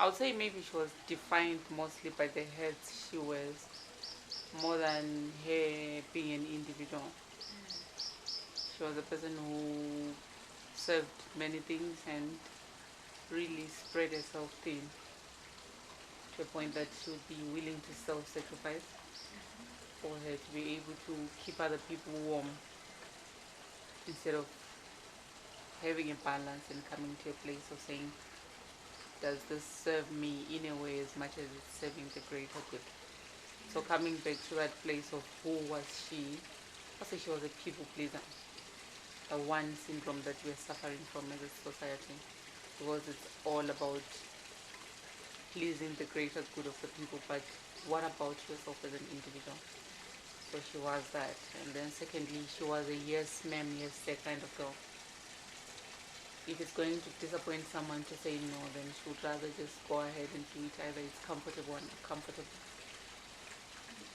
would say maybe she was defined mostly by the hats she wears more than her being an individual. She was a person who served many things and really spread herself thin to a point that she would be willing to self-sacrifice for her to be able to keep other people warm instead of having a balance and coming to a place of saying, does this serve me in a way as much as it's serving the greater good? So coming back to that place of who was she, I say she was a people pleaser. The one syndrome that we're suffering from as a society, because it's all about pleasing the greater good of the people, but what about yourself as an individual? So she was that. And then secondly, she was a yes ma'am, yes sir kind of girl. If it's going to disappoint someone to say no, then she would rather just go ahead and do it, either it's comfortable or not comfortable.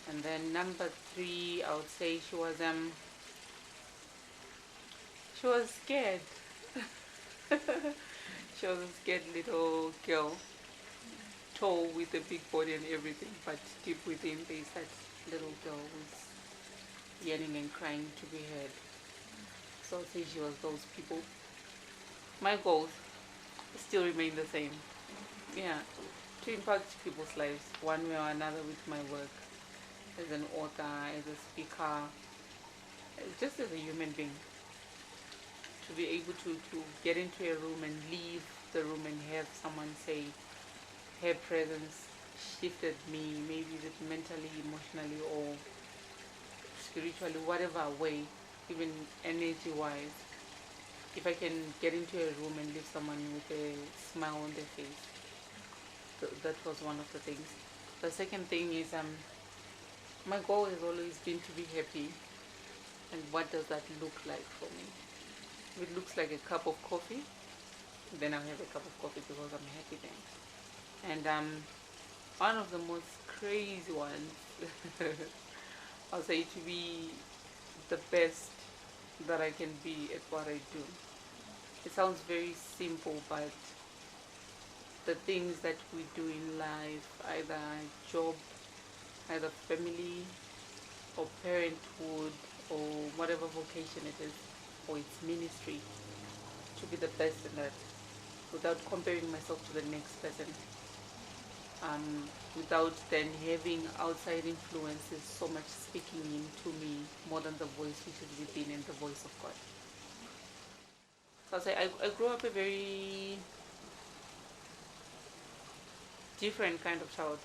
And then number three, I would say she was scared. She was a scared little girl, tall with a big body and everything, but deep within there's that little girl who's yearning and crying to be heard. So I'd say she was those people. My goals still remain the same. Yeah, to impact people's lives one way or another with my work as an author, as a speaker, just as a human being. To be able to get into a room and leave the room and have someone say her presence shifted me, maybe is it mentally, emotionally, or spiritually, whatever way, even energy wise. If I can get into a room and leave someone with a smile on their face, that was one of the things. The second thing is my goal has always been to be happy. And what does that look like for me? If it looks like a cup of coffee, then I'll have a cup of coffee because I'm happy then. And one of the most crazy ones, I'll say, to be the best that I can be at what I do. It sounds very simple, but the things that we do in life, either job, either family, or parenthood, or whatever vocation it is, or its ministry, to be the best in that, without comparing myself to the next person, without then having outside influences so much speaking into me more than the voice which is within and the voice of God. So I grew up a very different kind of child.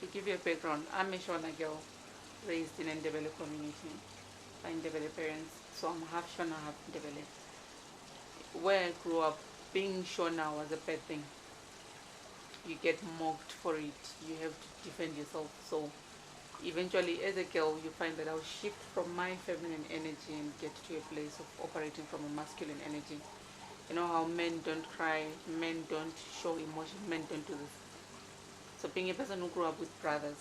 To give you a background, I'm a Shona girl raised in a Ndebele community by Ndebele parents, so I'm half Shona, half Ndebele. Where I grew up, being Shona was a bad thing. You get mocked for it, you have to defend yourself. So eventually, as a girl, you find that I'll shift from my feminine energy and get to a place of operating from a masculine energy. You know how men don't cry, men don't show emotion, men don't do this. So being a person who grew up with brothers,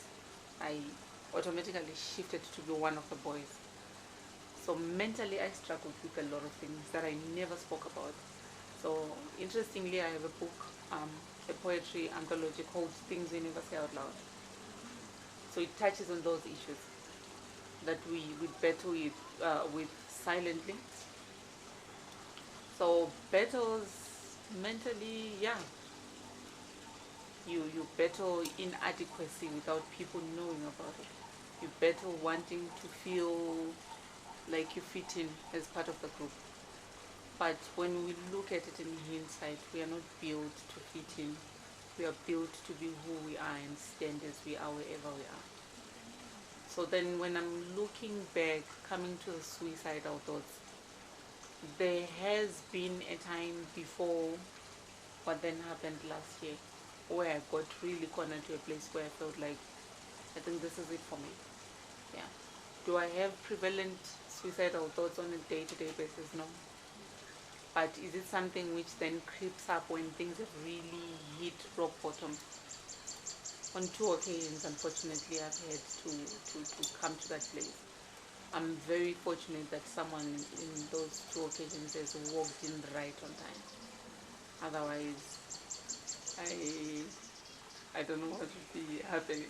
I automatically shifted to be one of the boys. So mentally I struggled with a lot of things that I never spoke about. So interestingly, I have a book, a poetry anthology called Things We Never Say Out Loud. So it touches on those issues that we battle with silently. So battles mentally, yeah. You battle inadequacy without people knowing about it. You battle wanting to feel like you fit in as part of the group. But when we look at it in hindsight, we are not built to fit in. We are built to be who we are and stand as we are wherever we are. So then when I'm looking back, coming to the suicidal thoughts, there has been a time before what then happened last year where I got really cornered to a place where I felt like, I think this is it for me. Yeah. Do I have prevalent suicidal thoughts on a day-to-day basis? No. But is it something which then creeps up when things have really hit rock bottom? On 2 occasions, unfortunately, I've had to come to that place. I'm very fortunate that someone in those 2 occasions has walked in right on time. Otherwise, I don't know what would be happening.